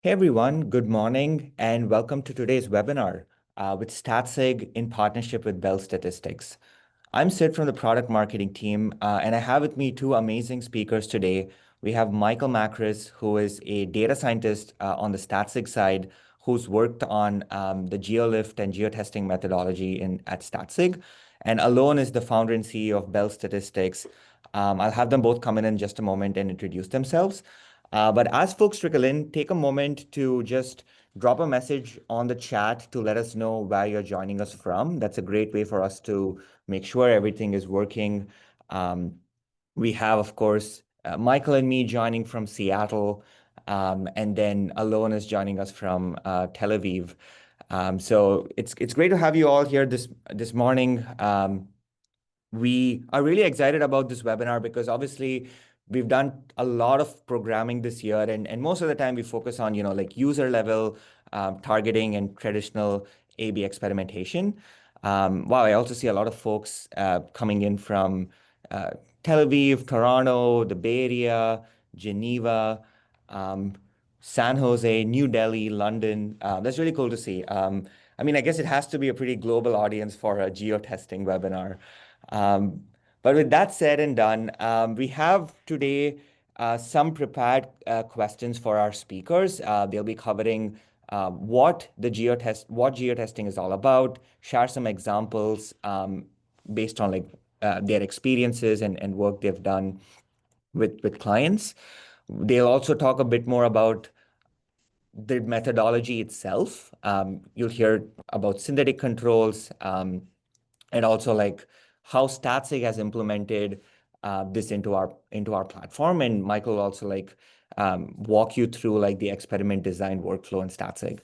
Hey everyone, good morning and welcome to today's webinar with Statsig in partnership with Bell Statistics. I'm Sid from the product marketing team, and I have with me two amazing speakers today. We have Michael Makris, who is a data scientist on the Statsig side, who's worked on the GeoLift and geotesting methodology at Statsig. And Allon is the founder and CEO of Bell Statistics. I'll have them both come in just a moment and introduce themselves. But as folks trickle in, take a moment to just drop a message on the chat to let us know where you're joining us from. That's a great way for us to make sure everything is working. Um, we have, of course, Michael and me joining from Seattle, and then Alon is joining us from Tel Aviv. So it's great to have you all here this morning. We are really excited about this webinar because obviously we've done a lot of programming this year, and most of the time we focus on, like user level targeting and traditional A/B experimentation. Wow, I also see a lot of folks coming in from uh, Tel Aviv, Toronto, the Bay Area, Geneva, um, San Jose, New Delhi, London. That's really cool to see. I mean, I guess it has to be a pretty global audience for a geo-testing webinar. Um, but with that said and done, we have today some prepared questions for our speakers. They'll be covering what geotesting is all about, share some examples based on like their experiences and work they've done with clients. They'll also talk a bit more about the methodology itself. You'll hear about synthetic controls, and also like how Statsig has implemented this into our platform. And Michael will also like walk you through like the experiment design workflow in Statsig.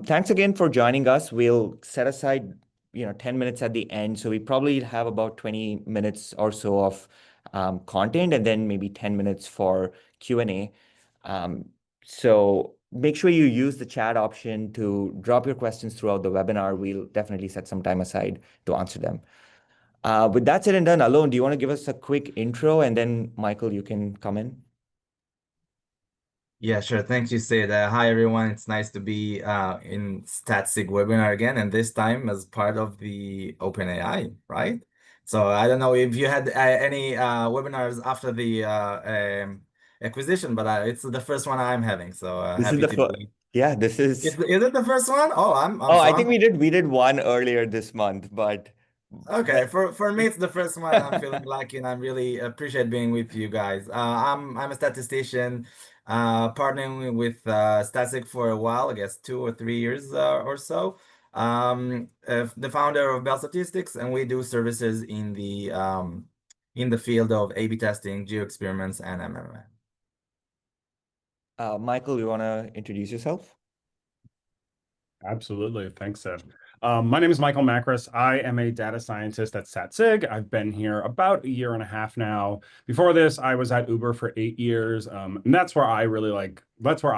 Thanks again for joining us. We'll set aside 10 minutes at the end. So we probably have about 20 minutes or so of content and then maybe 10 minutes for Q&A. Um, so make sure you use the chat option to drop your questions throughout the webinar. We'll definitely set some time aside to answer them. With that said and done, Alon, do you want to give us a quick intro and then Michael, you can come in? Yeah, sure. Thank you, Sid. Hi, everyone. It's nice to be in Statsig webinar again, and this time as part of the OpenAI, right? So I don't know if you had any webinars after the acquisition, but it's the first one I'm having. So This is happy the to first. be. Yeah, this is. Is it the first one? Oh, I'm Oh, so I think I'm we did one earlier this month, but Okay, for me it's the first one. I'm feeling lucky and I'm really appreciate being with you guys. I'm a statistician, partnering with Statsig for a while, I guess 2 or 3 years or so. The founder of Bell Statistics, and we do services in the field of A/B testing, geo experiments, and MMM. Michael, you want to introduce yourself? Absolutely. Thanks, Sid. My name is Michael Makris. I am a data scientist at Statsig. I've been here about a year and a half now. Before this, I was at Uber for 8 years. And that's where I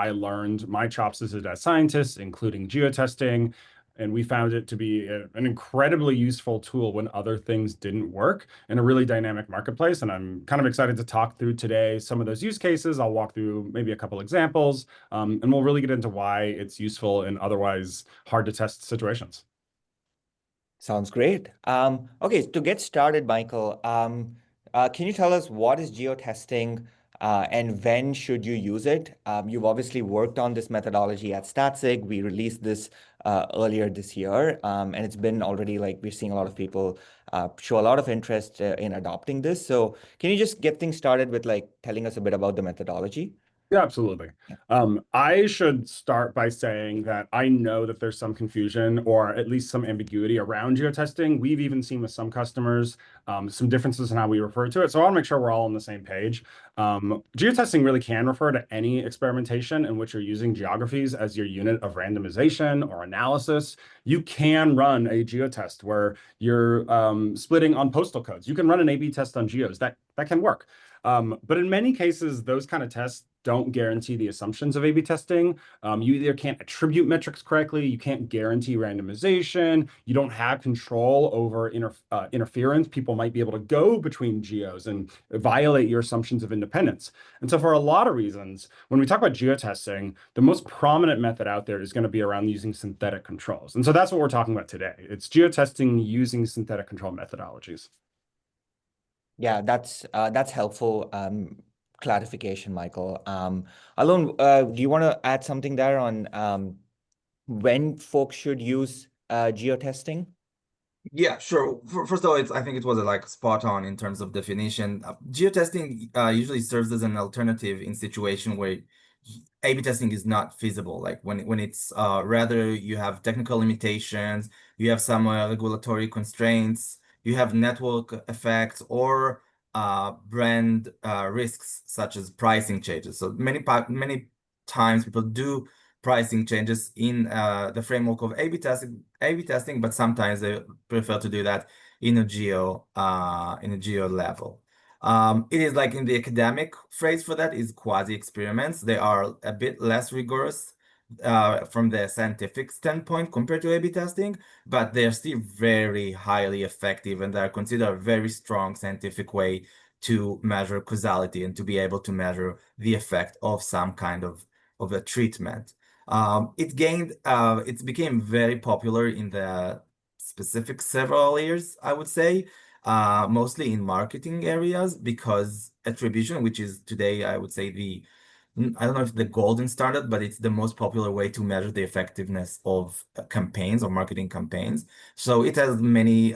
learned my chops as a data scientist, including geotesting. And we found it to be an incredibly useful tool when other things didn't work in a really dynamic marketplace. And I'm kind of excited to talk through today some of those use cases. I'll walk through maybe a couple examples, and we'll really get into why it's useful in otherwise hard to test situations. Sounds great. Okay, to get started, Michael, can you tell us what is geotesting and when should you use it? You've obviously worked on this methodology at Statsig. We released this earlier this year, and it's been already like we're seeing a lot of people show a lot of interest in adopting this. So can you just get things started with like telling us a bit about the methodology? Yeah, absolutely. I should start by saying that I know that there's some confusion or at least some ambiguity around geotesting. We've even seen with some customers some differences in how we refer to it. So I want to make sure we're all on the same page. Geotesting really can refer to any experimentation in which you're using geographies as your unit of randomization or analysis. You can run a geotest where you're splitting on postal codes. You can run an A/B test on geos. That can work. But in many cases, those kind of tests don't guarantee the assumptions of A/B testing. You either can't attribute metrics correctly, you can't guarantee randomization, you don't have control over interference. People might be able to go between geos and violate your assumptions of independence. And so for a lot of reasons, when we talk about geotesting, the most prominent method out there is going to be around using synthetic controls. And so that's what we're talking about today. It's geotesting using synthetic control methodologies. Yeah, that's helpful clarification, Michael. Allon, do you want to add something there on when folks should use geotesting? Yeah, sure. First of all, I think it was like spot on in terms of definition. Geotesting usually serves as an alternative in situation where A/B testing is not feasible. Like when it's rather you have technical limitations, you have some regulatory constraints, you have network effects or brand risks such as pricing changes. So many times people do pricing changes in the framework of A/B testing, but sometimes they prefer to do that in a geo level. It is like in the academic phrase for that is quasi experiments. They are a bit less rigorous from the scientific standpoint compared to A/B testing, but they're still very highly effective and they're considered a very strong scientific way to measure causality and to be able to measure the effect of some kind of a treatment. It became very popular in the specific several years, I would say, mostly in marketing areas because attribution, which is today, I would say I don't know if the golden standard, but it's the most popular way to measure the effectiveness of campaigns or marketing campaigns. So it has many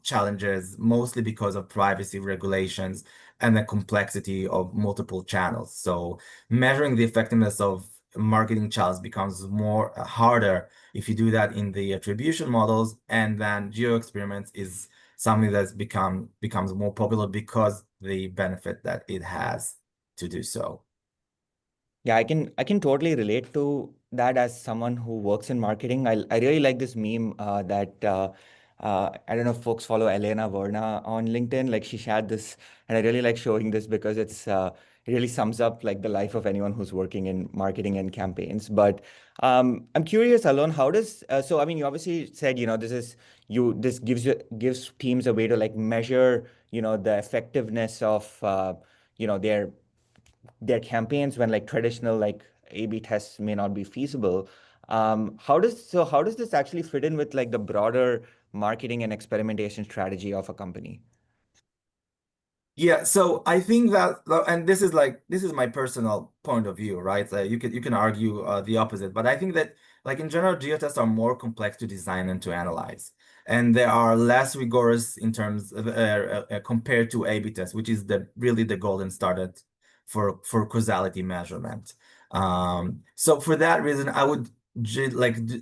challenges, mostly because of privacy regulations and the complexity of multiple channels. So measuring the effectiveness of marketing channels becomes more harder if you do that in the attribution models, and then geo experiments is something that's becomes more popular because the benefit that it has to do so. Yeah, I can totally relate to that as someone who works in marketing. I really like this meme that I don't know if folks follow Elena Verna on LinkedIn. Like she shared this, and I really like showing this because it really sums up like the life of anyone who's working in marketing and campaigns. But I'm curious, Alon, how does so I mean you obviously said this gives teams a way to like measure the effectiveness of their campaigns when like traditional like A/B tests may not be feasible. How does this actually fit in with like the broader marketing and experimentation strategy of a company? Yeah, so I think that, and this is my personal point of view, right? You can argue the opposite, but I think that like in general, geotests are more complex to design and to analyze, and they are less rigorous in terms of compared to A/B tests, which is really the golden standard for causality measurement. So for that reason, I would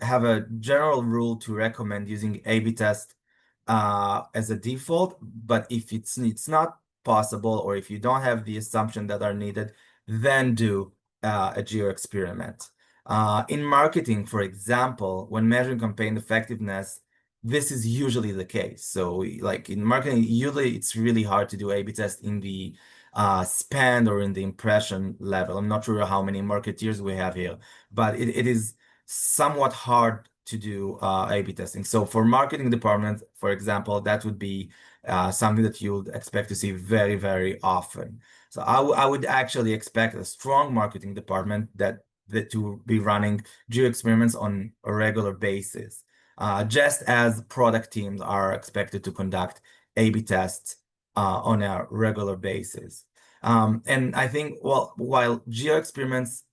have a general rule to recommend using A/B test as a default, but if it's not possible, or if you don't have the assumption that are needed, then do a geo experiment. In marketing, for example, when measuring campaign effectiveness, this is usually the case. So like in marketing, usually it's really hard to do A/B test in the spend or in the impression level. I'm not sure how many marketeers we have here, but it is somewhat hard to do A/B testing. So for marketing department, for example, that would be something that you would expect to see very, very often. So I would actually expect a strong marketing department that to be running geo experiments on a regular basis, just as product teams are expected to conduct A/B tests on a regular basis. And I think, well, while geo experiments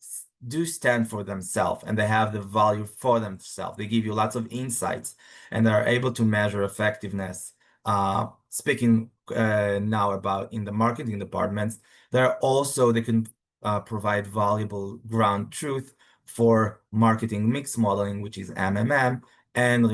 do stand for themselves and they have the value for themselves, they give you lots of insights and are able to measure effectiveness. Speaking now about in the marketing departments, they can provide valuable ground truth for marketing mix modeling, which is MMM, and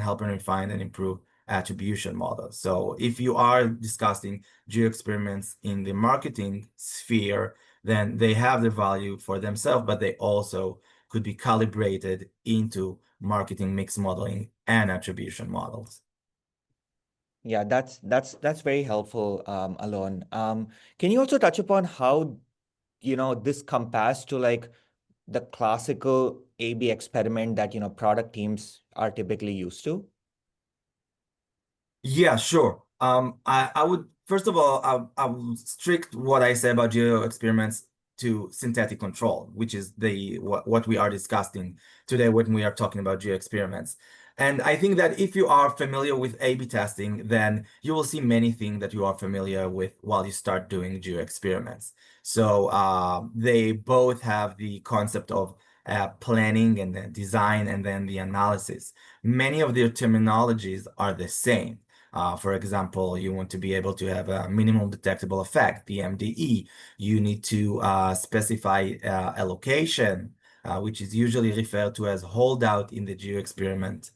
help refine and improve attribution models. So if you are discussing geo experiments in the marketing sphere, then they have the value for themselves, but they also could be calibrated into marketing mix modeling and attribution models. Yeah, that's very helpful, Alon. Can you also touch upon how this compares to like the classical A/B experiment that, product teams are typically used to? Yeah, sure. I would first of all, I would strict what I say about geo experiments to synthetic control, which is what we are discussing today when we are talking about geo experiments. And I think that if you are familiar with A/B testing, then you will see many things that you are familiar with while you start doing geo experiments. So they both have the concept of planning and the design and then the analysis. Many of their terminologies are the same. For example, you want to be able to have a minimum detectable effect, PMDE. You need to specify a location, which is usually referred to as holdout in the geo experiment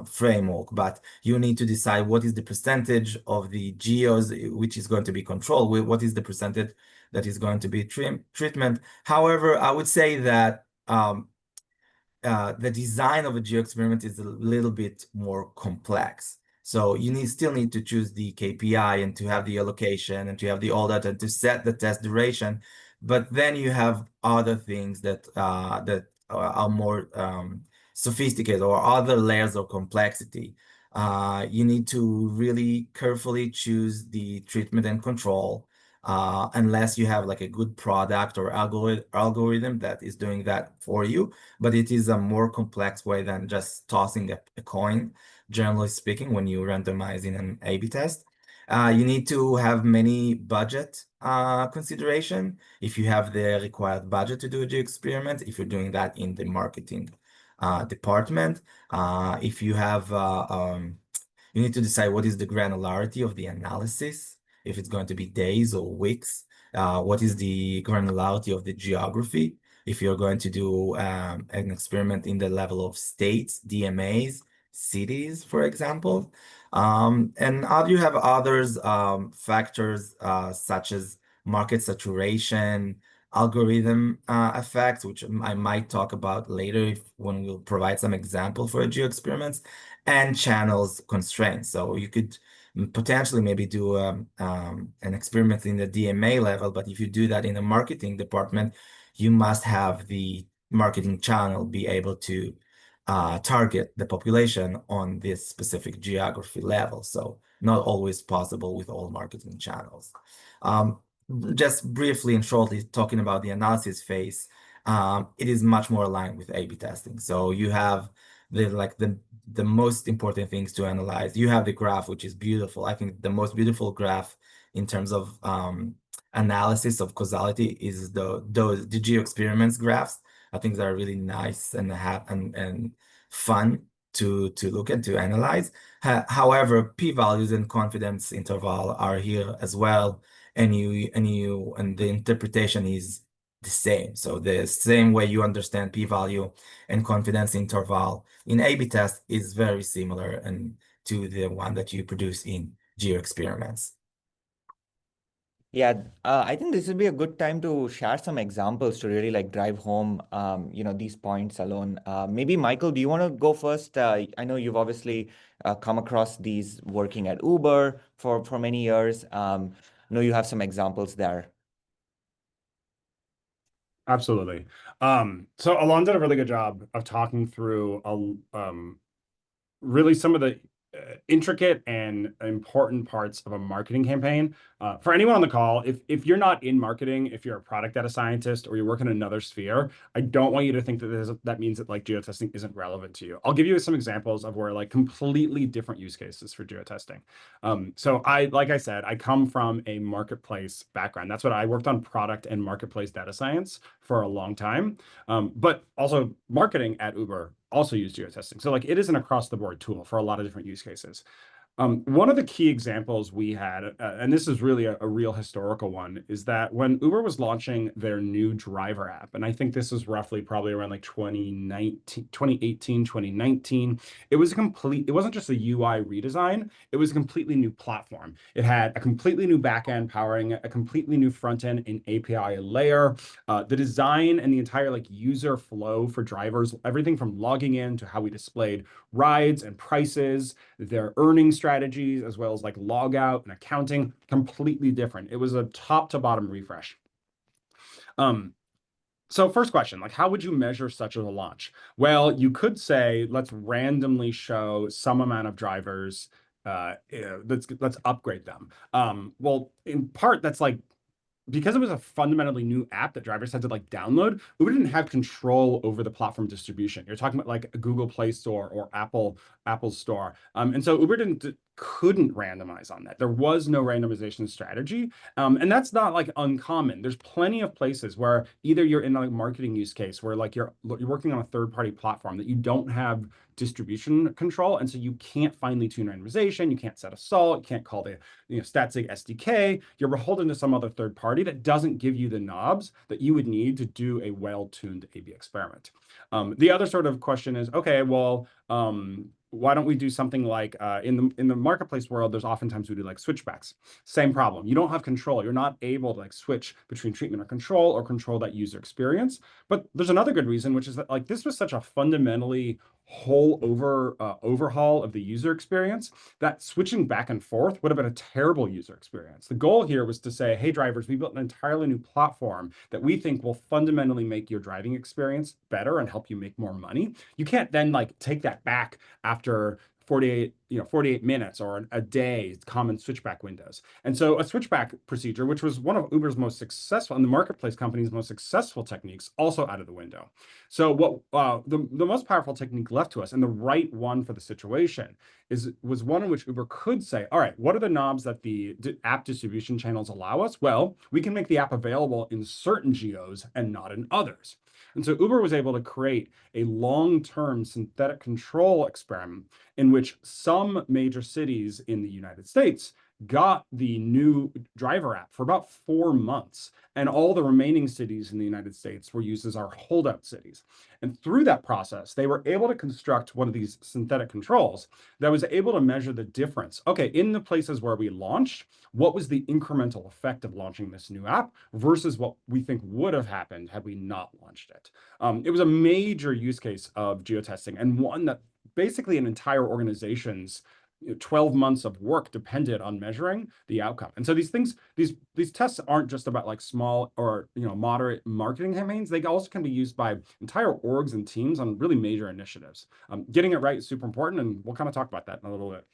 framework. But you need to decide what is the percentage of the geos which is going to be controlled, what is the percentage that is going to be treatment. However, I would say that the design of a geo experiment is a little bit more complex. So you still need to choose the KPI and to have the allocation and to have all that and to set the test duration. But then you have other things that are more sophisticated or other layers of complexity. You need to really carefully choose the treatment and control, unless you have like a good product or algorithm that is doing that for you. But it is a more complex way than just tossing a coin, generally speaking, when you randomize in an A/B test. You need to have many budget consideration if you have the required budget to do a experiment, if you're doing that in the marketing department. If you have you need to decide what is the granularity of the analysis, if it's going to be days or weeks. What is the granularity of the geography? If you're going to do an experiment in the level of states, DMAs, cities, for example. And you have others factors such as market saturation, algorithm effects, which I might talk about later when we'll provide some example for geo experiments, and channels constraints. So you could potentially maybe do an experiment in the DMA level, but if you do that in the marketing department, you must have the marketing channel be able to target the population on this specific geography level. So not always possible with all marketing channels. Just briefly and shortly talking about the analysis phase, it is much more aligned with A/B testing. So you have the most important things to analyze. You have the graph, which is beautiful. I think the most beautiful graph in terms of analysis of causality is the geo experiments graphs. I think they're really nice and fun to look at, to analyze. However, p-values and confidence interval are here as well, and the interpretation is the same. So the same way you understand p-value and confidence interval in A/B test is very similar and to the one that you produce in geo experiments. Yeah, I think this would be a good time to share some examples to really like drive home, these points alone. Maybe Michael, do you want to go first? I know you've obviously come across these working at Uber for many years. I know you have some examples there. Absolutely. So Allon did a really good job of talking through really some of the intricate and important parts of a marketing campaign. For anyone on the call, if you're not in marketing, if you're a product data scientist or you work in another sphere, I don't want you to think that that means that like geotesting isn't relevant to you. I'll give you some examples of where like completely different use cases for geotesting. So like I said, I come from a marketplace background. That's what I worked on, product and marketplace data science for a long time. But also marketing at Uber also use geotesting. So like it is an across the board tool for a lot of different use cases. One of the key examples we had, and this is really a real historical one, is that when Uber was launching their new driver app, and I think this was roughly probably around like 2018, 2019, it wasn't just a UI redesign, it was a completely new platform. It had a completely new backend powering a completely new front end and API layer. The design and the entire like user flow for drivers, everything from logging in to how we displayed rides and prices, their earning strategies, as well as like log out and accounting, completely different. It was a top to bottom refresh. So first question, like how would you measure such a launch? Well, you could say, let's randomly show some amount of drivers, let's upgrade them. Well, in part, that's like, because it was a fundamentally new app that drivers had to like download, Uber didn't have control over the platform distribution. You're talking about like a Google Play Store or Apple Store. And so Uber couldn't randomize on that. There was no randomization strategy. And that's not like uncommon. There's plenty of places where either you're in a marketing use case where like you're working on a third-party platform that you don't have distribution control, and so you can't finely tune randomization, you can't set a salt, you can't call the Statsig SDK. You're beholden to some other third party that doesn't give you the knobs that you would need to do a well-tuned A/B experiment. The other sort of question is, okay, well, why don't we do something like in the marketplace world, there's oftentimes we do like switchbacks. Same problem. You don't have control. You're not able to like switch between treatment or control that user experience. But there's another good reason, which is that like this was such a fundamentally overhaul of the user experience that switching back and forth would have been a terrible user experience. The goal here was to say, hey, drivers, we built an entirely new platform that we think will fundamentally make your driving experience better and help you make more money. You can't then like take that back after 48 minutes or a day, common switchback windows. And so a switchback procedure, which was one of Uber's most successful and the marketplace company's most successful techniques, also out of the window. So what the most powerful technique left to us, and the right one for the situation, was one in which Uber could say, all right, what are the knobs that the app distribution channels allow us? Well, we can make the app available in certain geos and not in others. And so Uber was able to create a long-term synthetic control experiment in which some major cities in the United States got the new driver app for about 4 months, and all the remaining cities in the United States were used as our holdout cities. And through that process, they were able to construct one of these synthetic controls that was able to measure the difference. Okay, in the places where we launched, what was the incremental effect of launching this new app versus what we think would have happened had we not launched it? It was a major use case of geotesting, and one that basically an entire organization's 12 months of work depended on measuring the outcome. And so these things, these tests aren't just about like small or moderate marketing campaigns. They also can be used by entire orgs and teams on really major initiatives. Getting it right is super important, and we'll kind of talk about that in a little bit.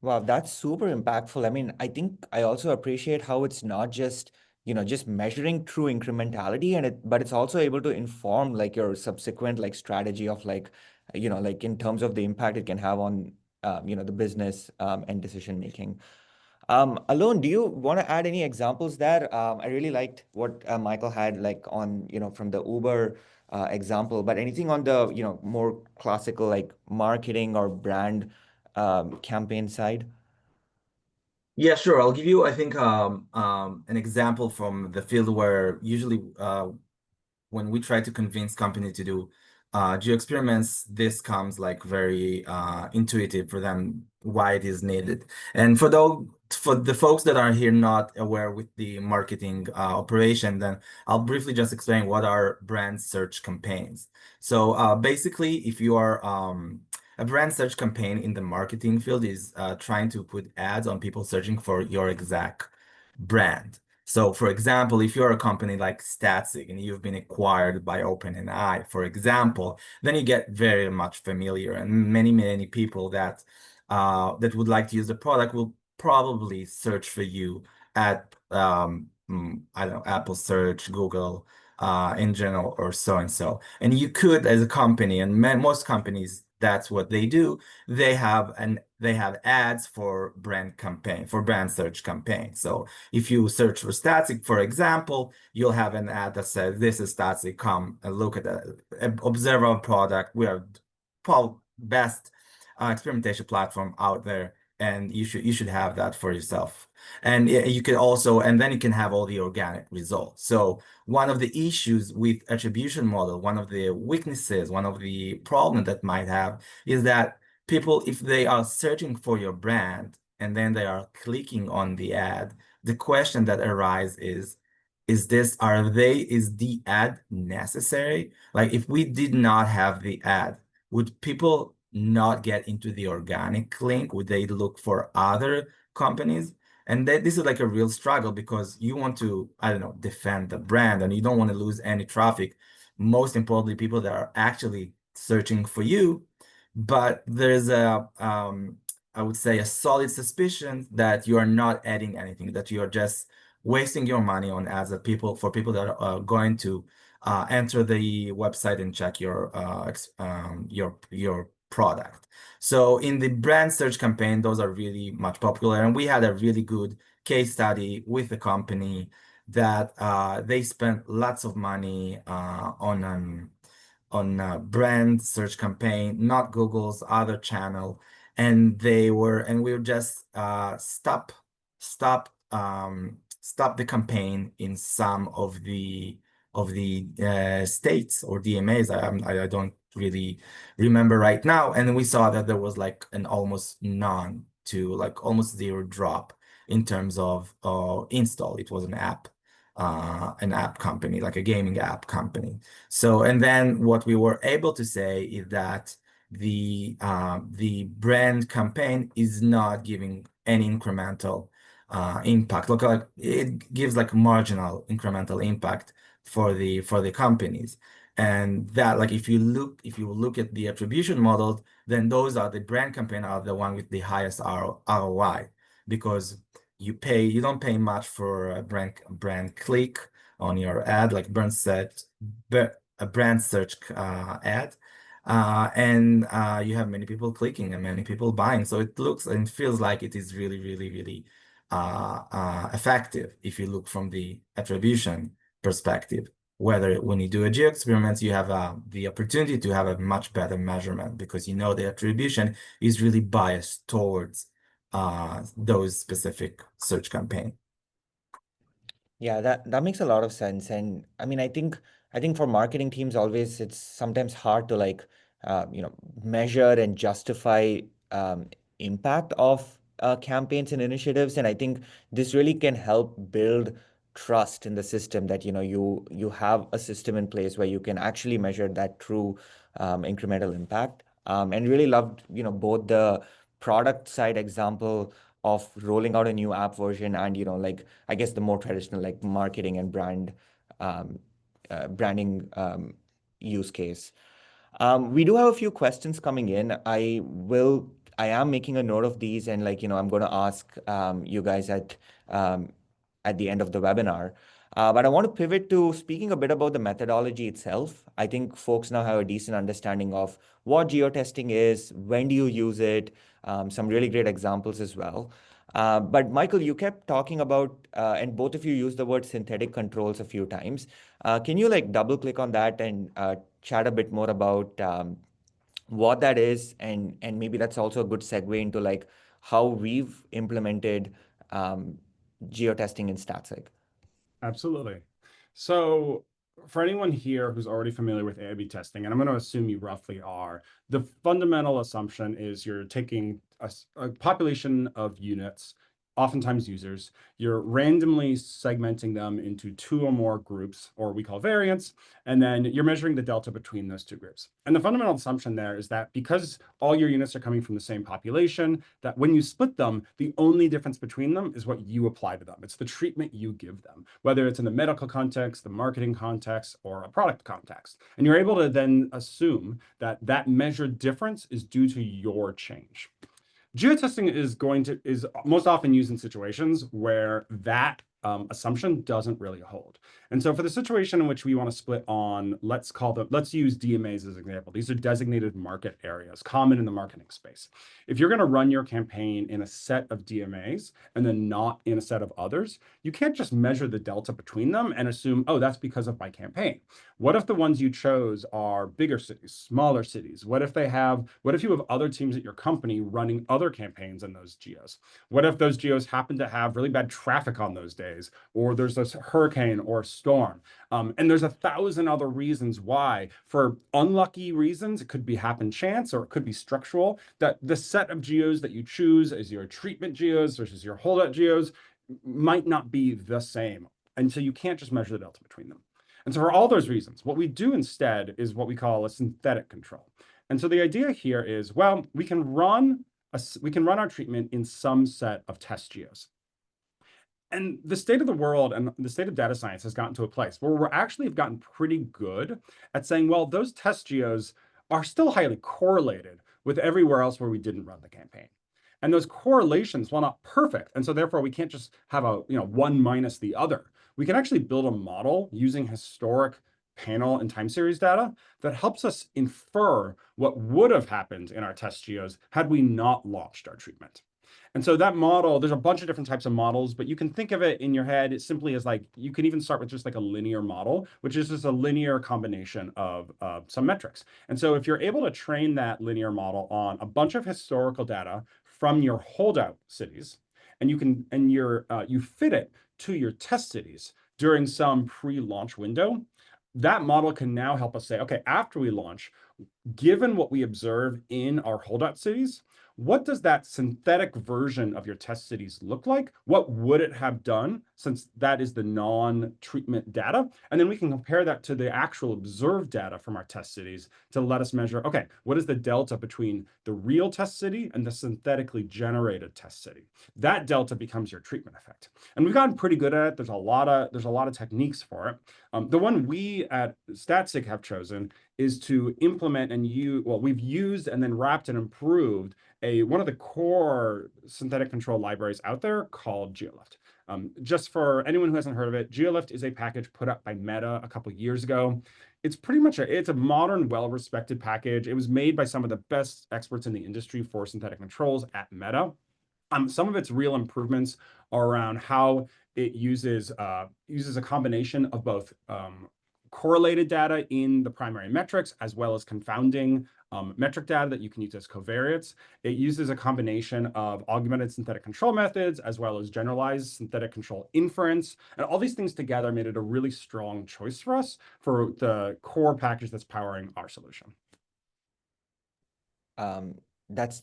Wow, that's super impactful. I mean, I think I also appreciate how it's not just, just measuring true incrementality but it's also able to inform like your subsequent like strategy of like, like in terms of the impact it can have on, the business and decision making. Allon, do you want to add any examples there? I really liked what Michael had like on, from the Uber example, but anything on the, more classical like marketing or brand campaign side? Yeah, sure. I'll give you, I think, an example from the field where usually when we try to convince companies to do geo experiments, this comes like very intuitive for them why it is needed. And for the folks that are here not aware with the marketing operation, then I'll briefly just explain what are brand search campaigns. So basically, if you are a brand search campaign in the marketing field is trying to put ads on people searching for your exact brand. So for example, if you're a company like Statsig and you've been acquired by OpenAI, for example, then you get very much familiar, and many people that that would like to use the product will probably search for you at I don't know, Apple search, Google in general, or so and so. And you could, as a company, and most companies, that's what they do. They have ads for brand search campaign. So if you search for Statsig, for example, you'll have an ad that says, "This is Statsig. Come and look at that. Observe our product. We are probably best experimentation platform out there, and you should have that for yourself." And you could also, and then you can have all the organic results. So one of the issues with attribution model, one of the weaknesses, one of the problems that might have is that people, if they are searching for your brand and then they are clicking on the ad, the question that arises is the ad necessary? Like if we did not have the ad, would people not get into the organic link? Would they look for other companies? And this is like a real struggle because you want to, I don't know, defend the brand and you don't want to lose any traffic. Most importantly, people that are actually searching for you. But there's I would say a solid suspicion that you are not adding anything, that you are just wasting your money on ads that for people that are going to enter the website and check your product. So in the brand search campaign, those are really much popular. And we had a really good case study with the company that they spent lots of money on a brand search campaign, not Google's other channel. And we were just stop the campaign in some of the states or DMAs. I don't really remember right now. And we saw that there was like an almost none to like almost zero drop in terms of install. It was an app company, like a gaming app company. So, and then what we were able to say is that the brand campaign is not giving any incremental impact. Look, like it gives like marginal incremental impact for the companies. And that, like, if you look at the attribution model, then those are the brand campaign are the one with the highest ROI, because you don't pay much for a brand click on your ad, like a brand search ad. And you have many people clicking and many people buying. So it looks and feels like it is really, really, really effective if you look from the attribution perspective. Whether when you do a geo experiment, you have the opportunity to have a much better measurement because you know the attribution is really biased towards those specific search campaign. Yeah, that makes a lot of sense. And I mean, I think for marketing teams always it's sometimes hard to like measure and justify impact of campaigns and initiatives. And I think this really can help build trust in the system that you have a system in place where you can actually measure that true incremental impact. And really loved both the product side example of rolling out a new app version and like I guess the more traditional like marketing and branding use case. We do have a few questions coming in. I am making a note of these and like I'm going to ask you guys at the end of the webinar. But I want to pivot to speaking a bit about the methodology itself. I think folks now have a decent understanding of what geotesting is, when do you use it, some really great examples as well. But Michael, you kept talking about, and both of you used the word synthetic controls a few times. Can you like double click on that and chat a bit more about what that is, and maybe that's also a good segue into like how we've implemented geotesting in Statsig. Absolutely. So for anyone here who's already familiar with A/B testing, and I'm going to assume you roughly are, the fundamental assumption is you're taking a population of units, oftentimes users, you're randomly segmenting them into two or more groups, or we call variants, and then you're measuring the delta between those two groups. And the fundamental assumption there is that because all your units are coming from the same population, that when you split them, the only difference between them is what you apply to them. It's the treatment you give them, whether it's in the medical context, the marketing context, or a product context. And you're able to then assume that that measured difference is due to your change. Geotesting is most often used in situations where that assumption doesn't really hold. And so for the situation in which we want to split on, let's use DMAs as an example. These are designated market areas, common in the marketing space. If you're going to run your campaign in a set of DMAs and then not in a set of others, you can't just measure the delta between them and assume, oh, that's because of my campaign. What if the ones you chose are bigger cities, smaller cities? What if you have other teams at your company running other campaigns in those geos? What if those geos happen to have really bad traffic on those days, or there's this hurricane or storm? And there's 1,000 other reasons why. For unlucky reasons, it could be happen chance, or it could be structural, that the set of geos that you choose as your treatment geos versus your holdout geos might not be the same. And so you can't just measure the delta between them. And so for all those reasons, what we do instead is what we call a synthetic control. And so the idea here is, well, we can run our treatment in some set of test geos. And the state of the world and the state of data science has gotten to a place where we're actually have gotten pretty good at saying, well, those test geos are still highly correlated with everywhere else where we didn't run the campaign. And those correlations, while not perfect, and so therefore we can't just have a one minus the other. We can actually build a model using historic panel and time series data that helps us infer what would have happened in our test geos had we not launched our treatment. And so that model, there's a bunch of different types of models, but you can think of it in your head simply as like, you can even start with just like a linear model, which is just a linear combination of some metrics. And so if you're able to train that linear model on a bunch of historical data from your holdout cities, and you fit it to your test cities during some pre-launch window, that model can now help us say, okay, after we launch, given what we observe in our holdout cities, what does that synthetic version of your test cities look like? What would it have done, since that is the non-treatment data? And then we can compare that to the actual observed data from our test cities to let us measure, okay, what is the delta between the real test city and the synthetically generated test city? That delta becomes your treatment effect. And we've gotten pretty good at it. There's a lot of techniques for it. The one we at Statsig have chosen is to implement we've used and then wrapped and improved one of the core synthetic control libraries out there called GeoLift. Just for anyone who hasn't heard of it, GeoLift is a package put up by Meta a couple years ago. It's pretty much it's a modern, well-respected package. It was made by some of the best experts in the industry for synthetic controls at Meta. Some of its real improvements are around how it uses a combination of both correlated data in the primary metrics, as well as confounding metric data that you can use as covariates. It uses a combination of augmented synthetic control methods, as well as generalized synthetic control inference. And all these things together made it a really strong choice for us for the core package that's powering our solution. That's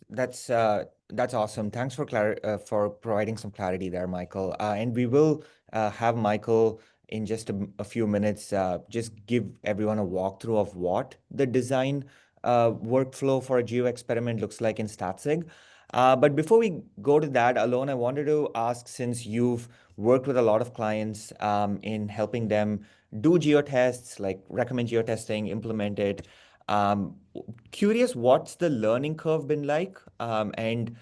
awesome. Thanks for providing some clarity there, Michael. And we will have Michael in just a few minutes just give everyone a walkthrough of what the design workflow for a geo experiment looks like in Statsig. But before we go to that, Allon, I wanted to ask, since you've worked with a lot of clients in helping them do geotests, like recommend geotesting, implement it. Curious, what's the learning curve been like? And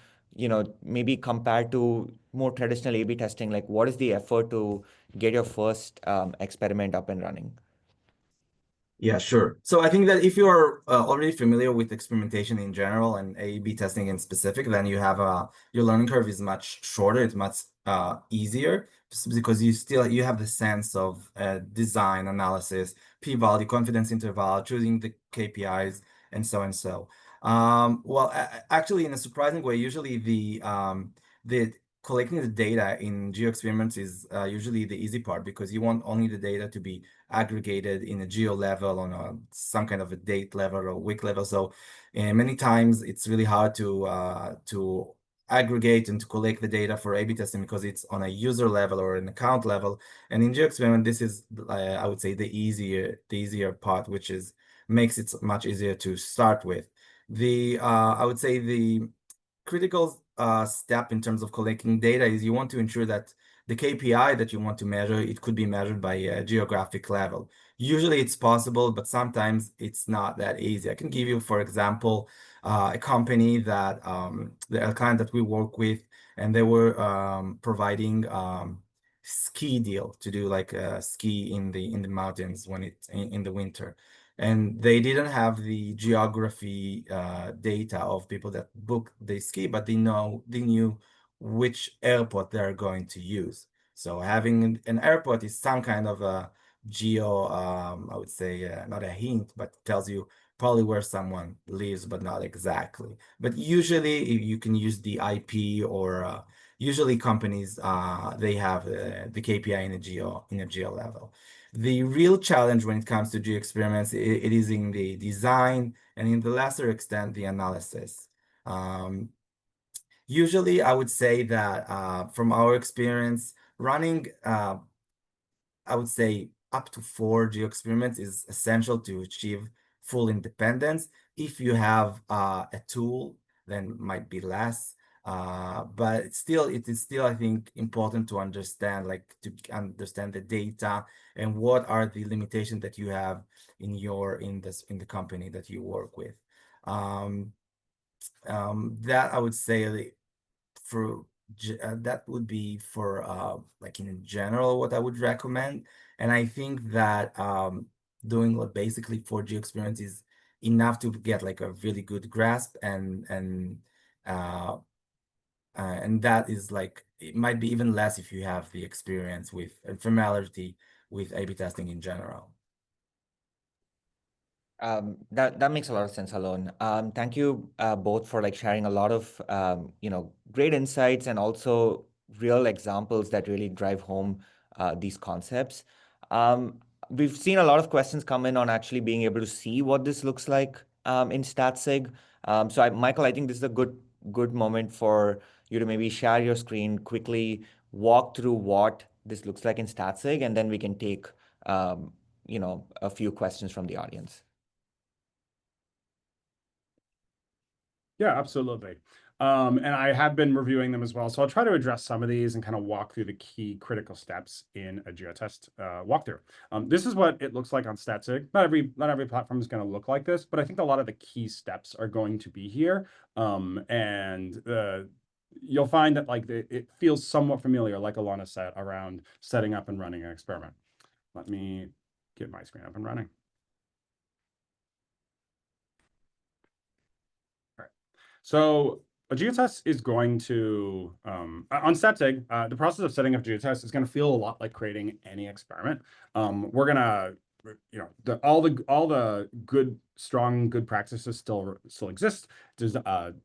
maybe compared to more traditional A/B testing, like what is the effort to get your first experiment up and running? Yeah, sure. So I think that if you're already familiar with experimentation in general and A/B testing in specific, then you have your learning curve is much shorter. It's much easier because you have the sense of design analysis, p-value, confidence interval, choosing the KPIs, and so and so. Well, actually, in a surprising way, usually the collecting the data in geo experiments is usually the easy part, because you want only the data to be aggregated in a geo level on some kind of a date level or week level. So many times it's really hard to aggregate and to collect the data for A/B testing because it's on a user level or an account level. And in geo experiment, this is I would say the easier part, which makes it much easier to start with. I would say the critical step in terms of collecting data is you want to ensure that the KPI that you want to measure, it could be measured by a geographic level. Usually it's possible, but sometimes it's not that easy. I can give you, for example, a company that a client that we work with, and they were providing ski deal to do like ski in the mountains when it's in the winter. And they didn't have the geography data of people that book the ski, but they knew which airport they're going to use. So having an airport is some kind of a geo, I would say, not a hint, but tells you probably where someone lives, but not exactly. But usually you can use the IP, or usually companies, they have the KPI in a geo level. The real challenge when it comes to geo experiments, it is in the design and in the lesser extent, the analysis. Usually, I would say that from our experience, running, I would say, up to 4 geo experiments is essential to achieve full independence. If you have a tool, then might be less. But it is still, I think, important to understand, like to understand the data and what are the limitations that you have in the company that you work with. That I would say for that would be for like in general what I would recommend. And I think that doing like basically 4G experience is enough to get like a really good grasp, and that is like, it might be even less if you have the experience with and familiarity with A/B testing in general. That makes a lot of sense, Allon. Thank you both for like sharing a lot of great insights and also real examples that really drive home these concepts. We've seen a lot of questions come in on actually being able to see what this looks like in Statsig. Michael, I think this is a good moment for you to maybe share your screen quickly, walk through what this looks like in Statsig, and then we can take a few questions from the audience. Yeah, absolutely. And I have been reviewing them as well. So I'll try to address some of these and kind of walk through the key critical steps in a GeoTest walkthrough. This is what it looks like on Statsig. Not every platform is going to look like this, but I think a lot of the key steps are going to be here. You'll find that like it feels somewhat familiar, like Alana said, around setting up and running an experiment. Let me get my screen up and running. So a geotest is going to, on Statsig, the process of setting up geotest is going to feel a lot like creating any experiment. We're going to, all the strong good practices still exist. There's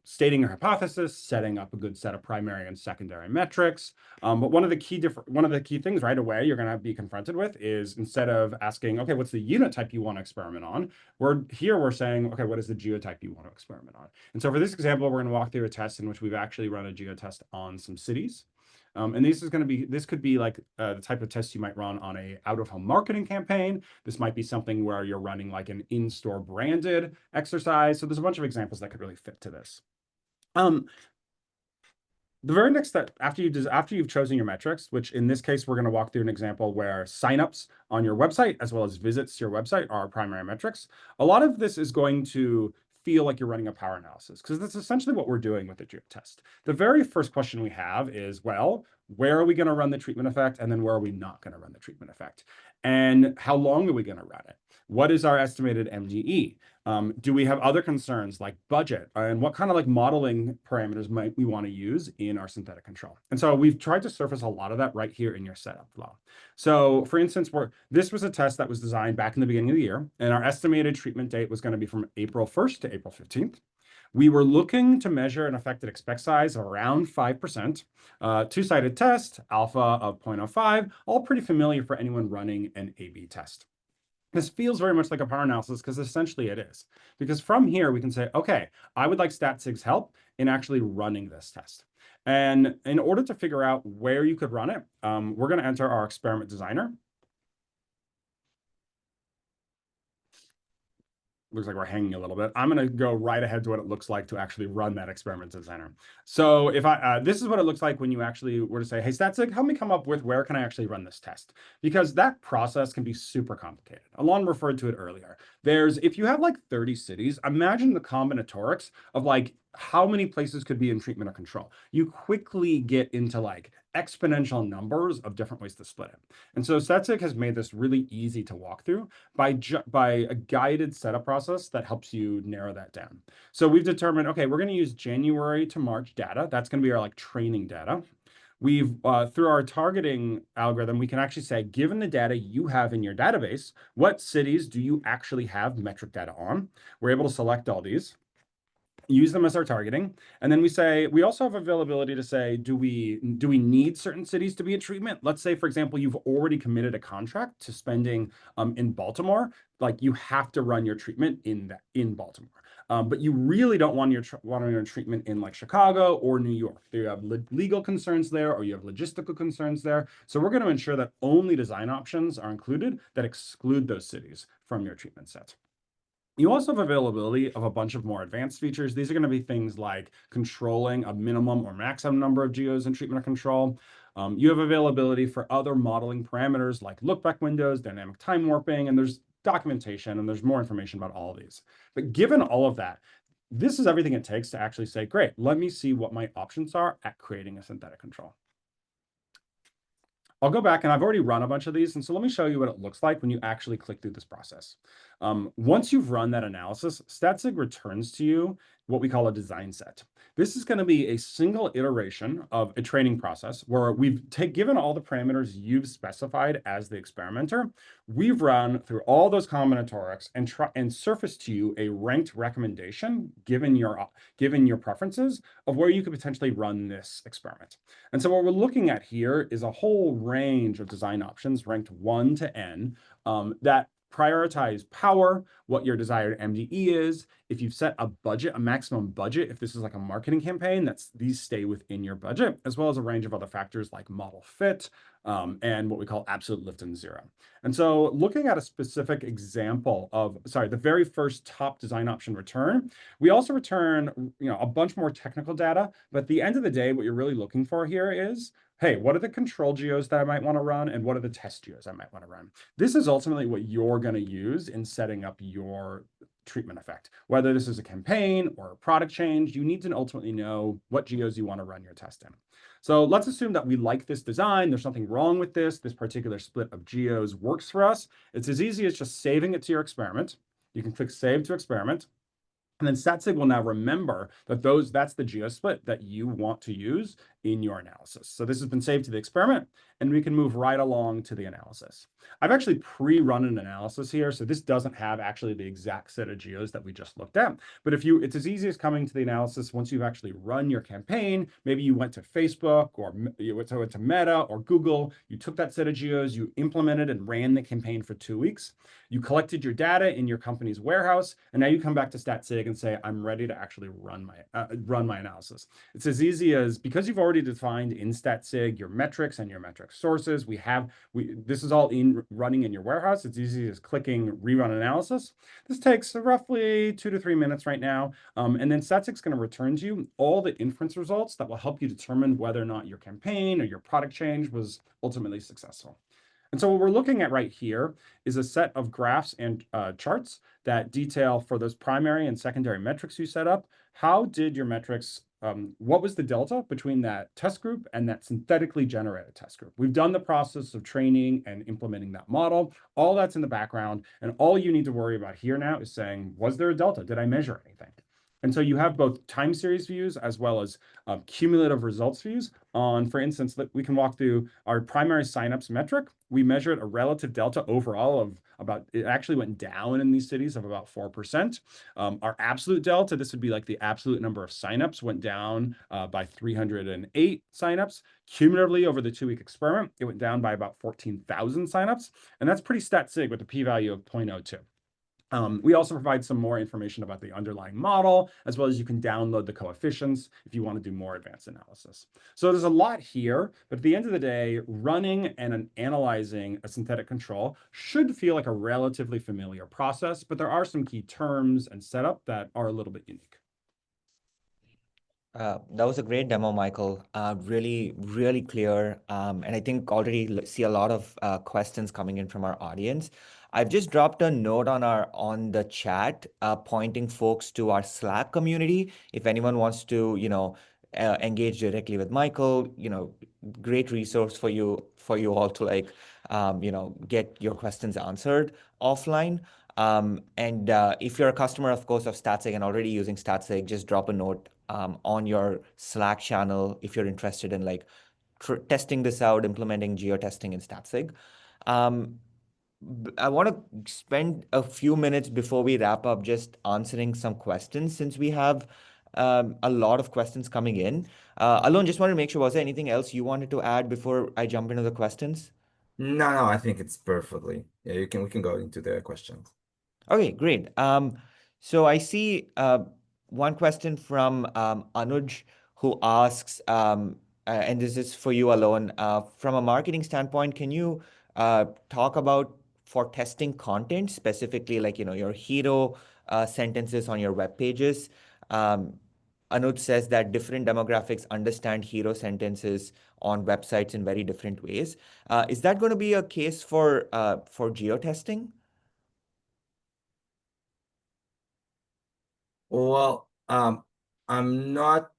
stating your hypothesis, setting up a good set of primary and secondary metrics. But one of the key things right away you're going to be confronted with is, instead of asking, okay, what's the unit type you want to experiment on? We're saying, okay, what is the geotype you want to experiment on? And so for this example, we're going to walk through a test in which we've actually run a geotest on some cities. And this could be like the type of test you might run on a out-of-home marketing campaign. This might be something where you're running like an in-store branded exercise. So there's a bunch of examples that could really fit to this. The very next step, after you've chosen your metrics, which in this case, we're going to walk through an example where signups on your website as well as visits to your website are primary metrics. A lot of this is going to feel like you're running a power analysis, because that's essentially what we're doing with the geotest. The very first question we have is, well, where are we going to run the treatment effect? And then where are we not going to run the treatment effect? And how long are we going to run it? What is our estimated MDE? Do we have other concerns like budget? And what kind of like modeling parameters might we want to use in our synthetic control? And so we've tried to surface a lot of that right here in your setup flow. So for instance, this was a test that was designed back in the beginning of the year, and our estimated treatment date was going to be from April 1st to April 15th. We were looking to measure an affected expect size of around 5%, two-sided test, alpha of 0.05, all pretty familiar for anyone running an A/B test. This feels very much like a power analysis, because essentially it is. Because from here, we can say, okay, I would like Statsig's help in actually running this test. And in order to figure out where you could run it, we're going to enter our experiment designer. Looks like we're hanging a little bit. I'm going to go right ahead to what it looks like to actually run that experiment designer. So if this is what it looks like when you actually were to say, hey, Statsig, help me come up with where can I actually run this test? Because that process can be super complicated. Alon referred to it earlier. If you have like 30 cities, imagine the combinatorics of like how many places could be in treatment or control. You quickly get into like exponential numbers of different ways to split it. And so Statsig has made this really easy to walk through by a guided setup process that helps you narrow that down. So we've determined, okay, we're going to use January to March data. That's going to be our like training data. We've through our targeting algorithm, we can actually say, given the data you have in your database, what cities do you actually have metric data on? We're able to select all these, use them as our targeting. And then we also have availability to say, do we need certain cities to be in treatment? Let's say, for example, you've already committed a contract to spending in Baltimore, like you have to run your treatment in Baltimore. But you really don't want your treatment in like Chicago or New York. You have legal concerns there, or you have logistical concerns there. So we're going to ensure that only design options are included that exclude those cities from your treatment set. You also have availability of a bunch of more advanced features. These are going to be things like controlling a minimum or maximum number of geos in treatment control. You have availability for other modeling parameters like lookback windows, dynamic time warping, and there's documentation, and there's more information about all of these. But given all of that, this is everything it takes to actually say, great, let me see what my options are at creating a synthetic control. I'll go back, and I've already run a bunch of these, and so let me show you what it looks like when you actually click through this process. Once you've run that analysis, Statsig returns to you what we call a design set. This is going to be a single iteration of a training process where we've given all the parameters you've specified as the experimenter. We've run through all those combinatorics and surfaced to you a ranked recommendation, given your preferences, of where you could potentially run this experiment. And so what we're looking at here is a whole range of design options ranked 1 to n that prioritize power, what your desired MDE is. If you've set a budget, a maximum budget, if this is like a marketing campaign, these stay within your budget, as well as a range of other factors like model fit and what we call absolute lift and zero. And so looking at a specific example of, the very first top design option return, we also return a bunch more technical data, but at the end of the day, what you're really looking for here is, hey, what are the control geos that I might want to run, and what are the test geos I might want to run? This is ultimately what you're going to use in setting up your treatment effect. Whether this is a campaign or a product change, you need to ultimately know what geos you want to run your test in. So let's assume that we like this design. There's nothing wrong with this. This particular split of geos works for us. It's as easy as just saving it to your experiment. You can click Save to Experiment. And then Statsig will now remember that that's the geo-split that you want to use in your analysis. So this has been saved to the experiment, and we can move right along to the analysis. I've actually pre-run an analysis here, so this doesn't have actually the exact set of geos that we just looked at. But it's as easy as coming to the analysis once you've actually run your campaign. Maybe you went to Facebook, or you went to Meta or Google, you took that set of geos, you implemented and ran the campaign for 2 weeks. You collected your data in your company's warehouse, and now you come back to Statsig and say, I'm ready to actually run my analysis. It's as easy as, because you've already defined in Statsig your metrics and your metric sources, this is all running in your warehouse. It's easy as clicking Rerun Analysis. This takes roughly 2 to 3 minutes right now, and then Statsig's going to return to you all the inference results that will help you determine whether or not your campaign or your product change was ultimately successful. And so what we're looking at right here is a set of graphs and charts that detail, for those primary and secondary metrics you set up, how did your metrics, what was the delta between that test group and that synthetically generated test group? We've done the process of training and implementing that model. All that's in the background, and all you need to worry about here now is saying, was there a delta? Did I measure anything? And so you have both time series views as well as cumulative results views on, for instance, we can walk through our primary signups metric. We measured a relative delta overall of it actually went down in these cities of about 4%. Our absolute delta, this would be like the absolute number of signups, went down by 308 signups. Cumulatively over the 2-week experiment, it went down by about 14,000 signups. And that's pretty stat sig with a p-value of 0.02. We also provide some more information about the underlying model, as well as you can download the coefficients if you want to do more advanced analysis. So there's a lot here, but at the end of the day, running and analyzing a synthetic control should feel like a relatively familiar process, but there are some key terms and setup that are a little bit unique. That was a great demo, Michael. Really, really clear. And I think already see a lot of questions coming in from our audience. I've just dropped a note on the chat, pointing folks to our Slack community. If anyone wants to, engage directly with Michael, great resource for you all to get your questions answered offline. And if you're a customer, of course, of Statsig and already using Statsig, just drop a note on your Slack channel if you're interested in testing this out, implementing geotesting in Statsig. I want to spend a few minutes before we wrap up just answering some questions, since we have a lot of questions coming in. Allon, just wanted to make sure, was there anything else you wanted to add before I jump into the questions? No, I think it's perfectly. Yeah, we can go into the questions. Okay, great. So I see one question from Anuj, who asks, and this is for you, Allon, from a marketing standpoint, can you talk about for testing content, specifically like, your hero sentences on your web pages. Anuj says that different demographics understand hero sentences on websites in very different ways. Is that going to be a case for geotesting? Well, I'm not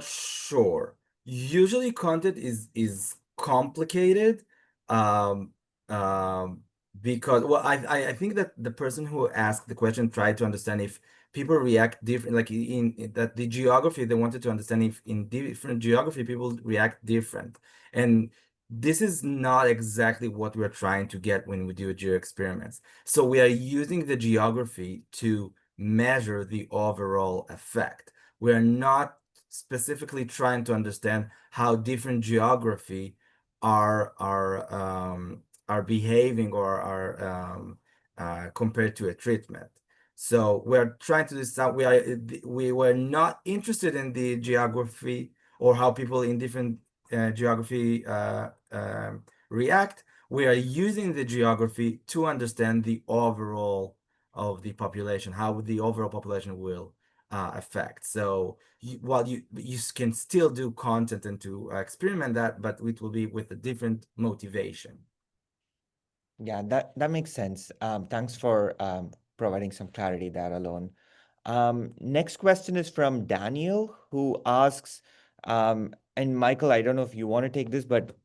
sure. Usually content is complicated, um, um, because well, I think that the person who asked the question tried to understand if people react different, like in that the geography, they wanted to understand if in different geography people react different. And this is not exactly what we're trying to get when we do geo experiments. So we are using the geography to measure the overall effect. We're not specifically trying to understand how different geography are behaving or are compared to a treatment. So we're trying to decide we were not interested in the geography or how people in different geography react. We are using the geography to understand the overall of the population, how the overall population will affect. So while you can still do content and to experiment that, but it will be with a different motivation. Yeah, that makes sense. Thanks for providing some clarity there, Alon. Next question is from Daniel, who asks, and Michael, I don't know if you want to take this, but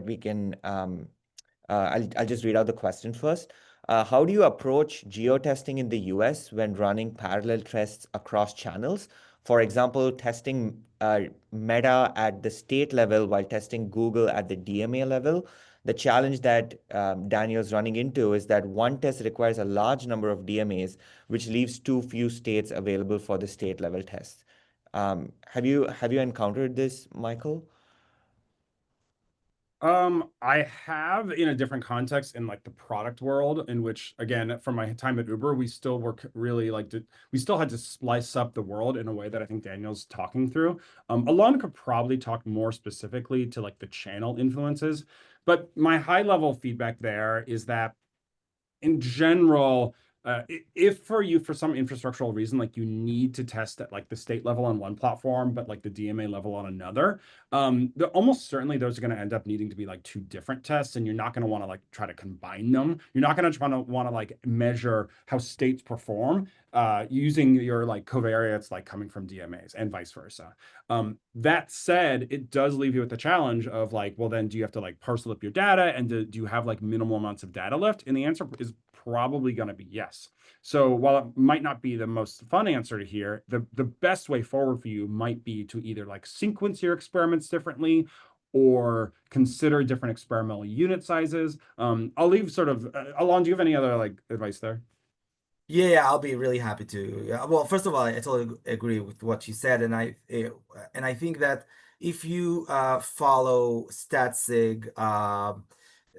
we can. I'll just read out the question first. How do you approach geotesting in the US when running parallel tests across channels? For example, testing Meta at the state level while testing Google at the DMA level. The challenge that Daniel's running into is that one test requires a large number of DMAs, which leaves too few states available for the state level tests. Have you encountered this, Michael? I have in a different context in like the product world, in which again, from my time at Uber, we still were really like we still had to splice up the world in a way that I think Daniel's talking through. Alon could probably talk more specifically to like the channel influences, but my high level feedback there is that in general, if for some infrastructural reason, like you need to test at like the state level on one platform, but like the DMA level on another, almost certainly those are going to end up needing to be like two different tests, and you're not going to want to like try to combine them. You're not going to want to like measure how states perform using your like covariates like coming from DMAs and vice versa. That said, it does leave you with the challenge of like, well, then do you have to like parcel up your data, and do you have like minimal amounts of data left? And the answer is probably going to be yes. So while it might not be the most fun answer to hear, the best way forward for you might be to either like sequence your experiments differently or consider different experimental unit sizes. I'll leave sort of, Alon, do you have any other like advice there? Yeah, I'll be really happy to. Yeah, well, first of all, I totally agree with what you said, and I think that if you follow Statsig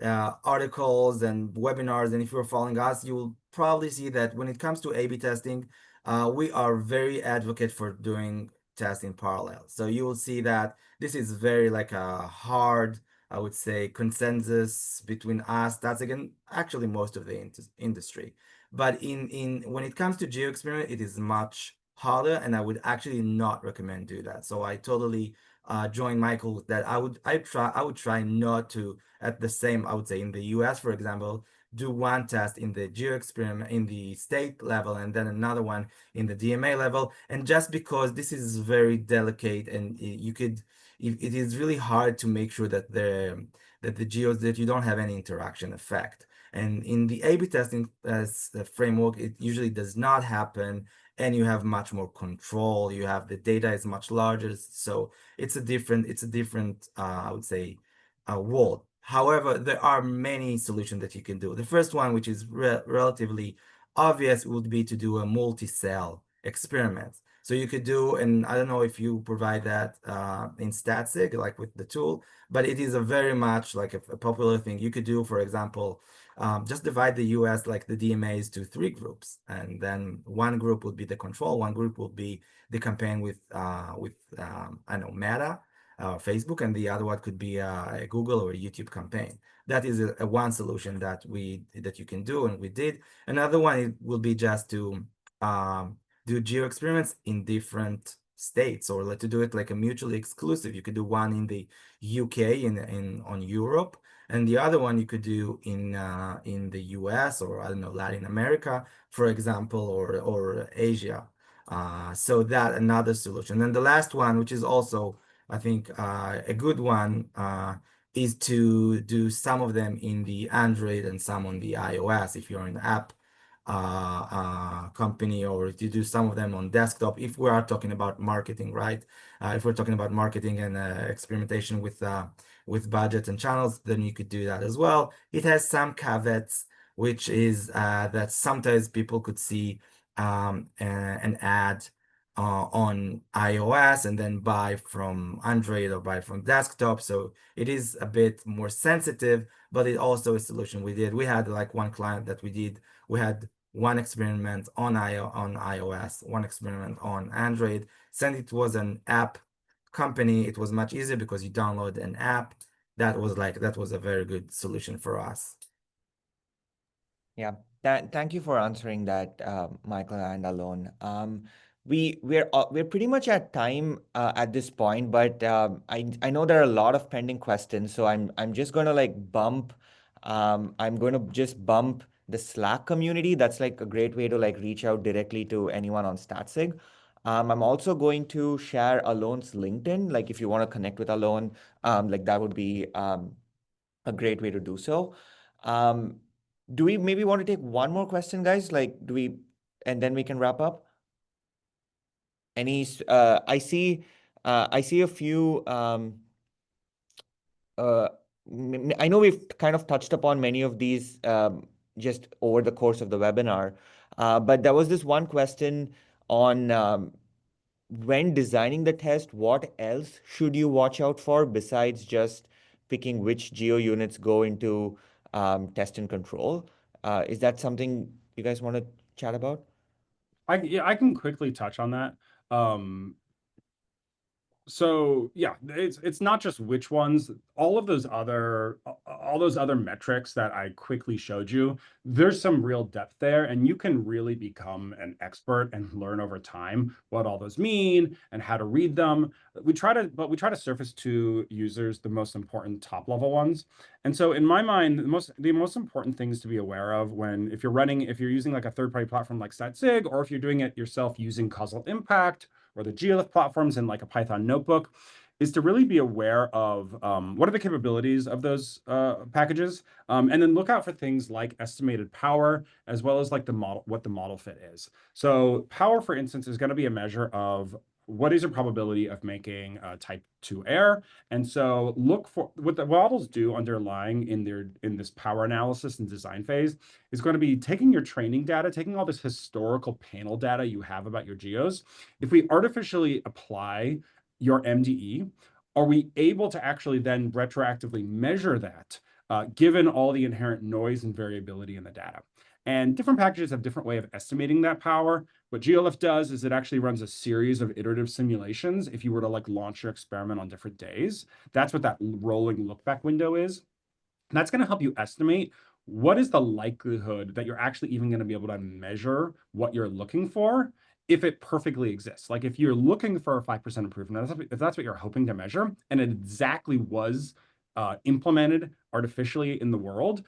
articles and webinars, and if you're following us, you will probably see that when it comes to A/B testing, we are very advocate for doing tests in parallel. So you will see that this is very like a hard, I would say, consensus between us, Statsig, and actually most of the industry. But in when it comes to geo experiment, it is much harder, and I would actually not recommend do that. So I totally join Michael with that. I would try not to at the same, I would say in the US, for example, do one test in the geo experiment in the state level and then another one in the DMA level. And just because this is very delicate and it is really hard to make sure that the geos that you don't have any interaction effect. And in the A/B testing as the framework, it usually does not happen, and you have much more control. You have the data is much larger, so it's a different I would say world. However, there are many solutions that you can do. The first one, which is relatively obvious, would be to do a multi-cell experiment. So you could do, and I don't know if you provide that in Statsig, like with the tool, but it is a very much like a popular thing. You could do, for example, just divide the US like the DMAs to three groups, and then one group would be the control, one group would be the campaign with I don't know, Meta, Facebook, and the other one could be a Google or a YouTube campaign. that is a one solution that you can do, and we did. Another one, it will be just to do geo experiments in different states, or to do it like a mutually exclusive. You could do one in the UK in on Europe, and the other one you could do in the US, or I don't know, Latin America, for example, or Asia. So that another solution. And the last one, which is also I think a good one, is to do some of them in the Android and some on the iOS if you're an app company, or to do some of them on desktop if we are talking about marketing, right? If we're talking about marketing and experimentation with budget and channels, then you could do that as well. It has some caveats, which is that sometimes people could see an ad on iOS and then buy from Android or buy from desktop. So it is a bit more sensitive, but it also a solution we did. We had like one client that we had one experiment on iOS, one experiment on Android. Since it was an app company, it was much easier because you download an app. That was a very good solution for us. Yeah, thank you for answering that, Michael and Allon. We're pretty much at time at this point, but I know there are a lot of pending questions, so I'm just gonna like bump. I'm going to just bump the Slack community. That's like a great way to like reach out directly to anyone on Statsig. I'm also going to share Allon's LinkedIn. Like if you want to connect with Allon, like that would be a great way to do so. Do we maybe want to take one more question, guys? Like, and then we can wrap up? I see a few, I know we've kind of touched upon many of these just over the course of the webinar, but there was this one question on when designing the test, what else should you watch out for besides just picking which geo units go into test and control? Is that something you guys want to chat about? Yeah, I can quickly touch on that. So yeah, it's not just which ones, all those other metrics that I quickly showed you, there's some real depth there, and you can really become an expert and learn over time what all those mean and how to read them. We try to surface to users the most important top level ones. And so in my mind, the most important things to be aware of if you're using like a third-party platform like Statsig, or if you're doing it yourself using Causal Impact or the GeoLift platforms in like a Python notebook, is to really be aware of what are the capabilities of those packages, and then look out for things like estimated power, as well as like what the model fit is. So power, for instance, is going to be a measure of what is your probability of making type 2 error. And so look for what the models do underlying in this power analysis and design phase is going to be taking your training data, taking all this historical panel data you have about your geos. If we artificially apply your MDE, are we able to actually then retroactively measure that, given all the inherent noise and variability in the data? And different packages have different way of estimating that power. What GeoLift does is it actually runs a series of iterative simulations if you were to like launch your experiment on different days. That's what that rolling look-back window is. And that's going to help you estimate what is the likelihood that you're actually even going to be able to measure what you're looking for if it perfectly exists. Like if you're looking for a 5% improvement, if that's what you're hoping to measure, and it exactly was implemented artificially in the world,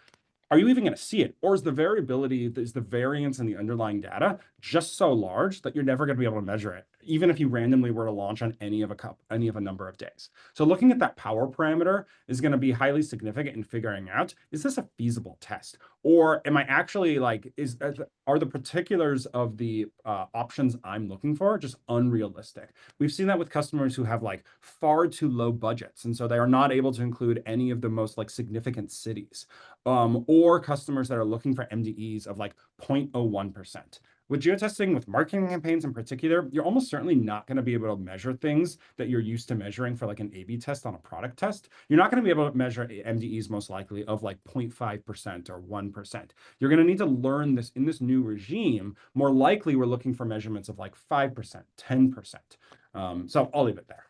are you even going to see it? Or is the variance in the underlying data just so large that you're never going to be able to measure it, even if you randomly were to launch on any of a number of days? So looking at that power parameter is going to be highly significant in figuring out, is this a feasible test? Or am I actually are the particulars of the options I'm looking for just unrealistic? We've seen that with customers who have like far too low budgets, and so they are not able to include any of the most like significant cities, or customers that are looking for MDEs of like 0.01%. With geotesting, with marketing campaigns in particular, you're almost certainly not going to be able to measure things that you're used to measuring for like an A/B test on a product test. You're not going to be able to measure MDEs most likely of like 0.5% or 1%. You're going to need to learn this in this new regime. More likely, we're looking for measurements of like 5%, 10%. So I'll leave it there.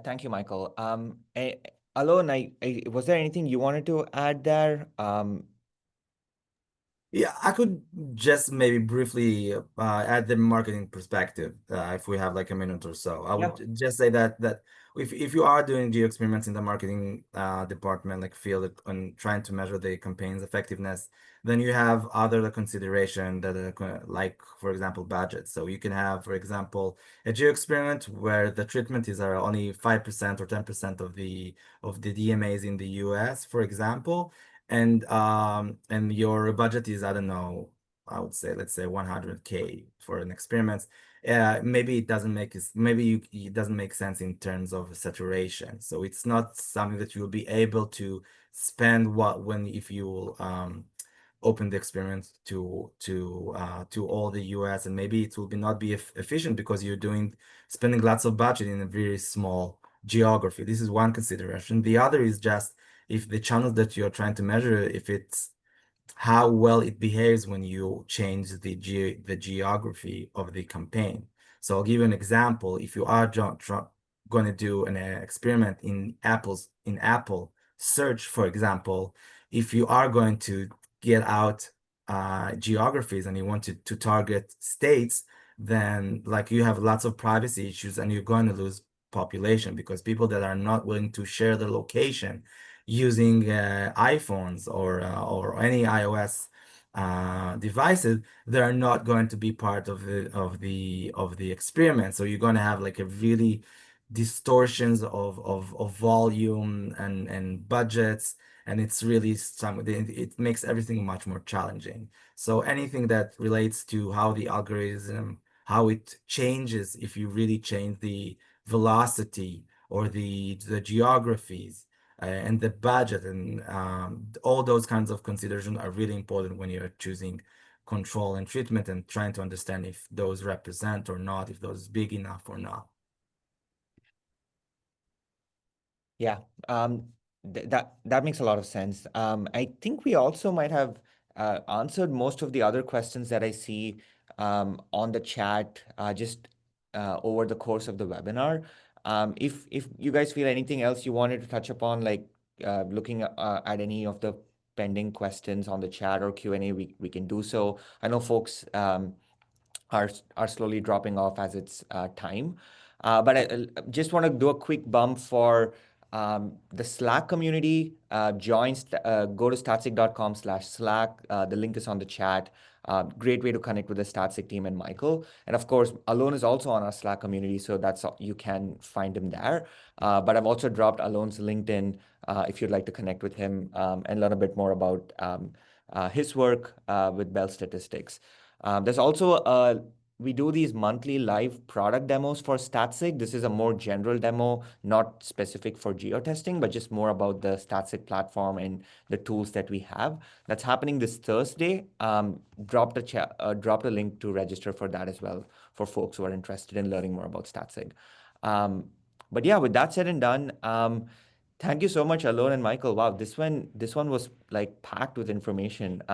Thank you, Michael. Allon, was there anything you wanted to add there? Yeah, I could just maybe briefly add the marketing perspective if we have like a minute or so. I Yeah. would just say that if you are doing geo experiments in the marketing department, like field and trying to measure the campaign's effectiveness, then you have other consideration that like for example budget. So you can have, for example, a geo experiment where the treatment is only 5% or 10% of the DMAs in the US, for example, and your budget is, I don't know, I would say, let's say 100K for an experiment. Maybe it doesn't make it doesn't make sense in terms of saturation. So it's not something that you'll be able to spend if you open the experiment to all the US, and maybe it will not be efficient because you're spending lots of budget in a very small geography. This is one consideration. The other is just if the channels that you're trying to measure, if it's how well it behaves when you change the geography of the campaign. So I'll give you an example. If you are going to do an experiment in Apple search, for example, if you are going to get out geographies and you want to target states, then like you have lots of privacy issues and you're going to lose population because people that are not willing to share their location using iPhones or any iOS devices, they're not going to be part of the experiment. So you're going to have like a really distortions of volume and budgets, and it's really it makes everything much more challenging. So anything that relates to how the algorithm, how it changes if you really change the velocity or the geographies and the budget and all those kinds of considerations are really important when you're choosing control and treatment and trying to understand if those represent or not, if those big enough or not. Yeah, that makes a lot of sense. I think we also might have answered most of the other questions that I see on the chat just over the course of the webinar. If you guys feel anything else you wanted to touch upon, like looking at any of the pending questions on the chat or Q&A, we can do so. I know folks are slowly dropping off as it's time. But I just want to do a quick bump for the Slack community. Go to statsig.com/Slack. The link is on the chat. Great way to connect with the Statsig team and Michael. And of course, Allon is also on our Slack community, so you can find him there. But I've also dropped Allon's LinkedIn if you'd like to connect with him and learn a bit more about his work with Bell Statistics. There's also we do these monthly live product demos for Statsig. This is a more general demo, not specific for geotesting, but just more about the Statsig platform and the tools that we have. That's happening this Thursday. Drop a link to register for that as well for folks who are interested in learning more about Statsig. But yeah, with that said and done, thank you so much, Allon and Michael. Wow, this one was like packed with information.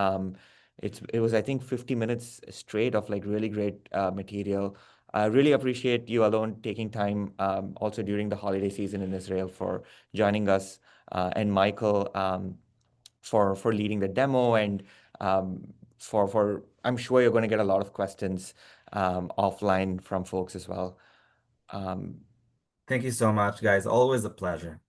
It was, I think, 50 minutes straight of like really great material. I really appreciate you, Allon, taking time also during the holiday season in Israel for joining us, and Michael for leading the demo, and for I'm sure you're going to get a lot of questions offline from folks as well. Thank you so much, guys. Always a pleasure.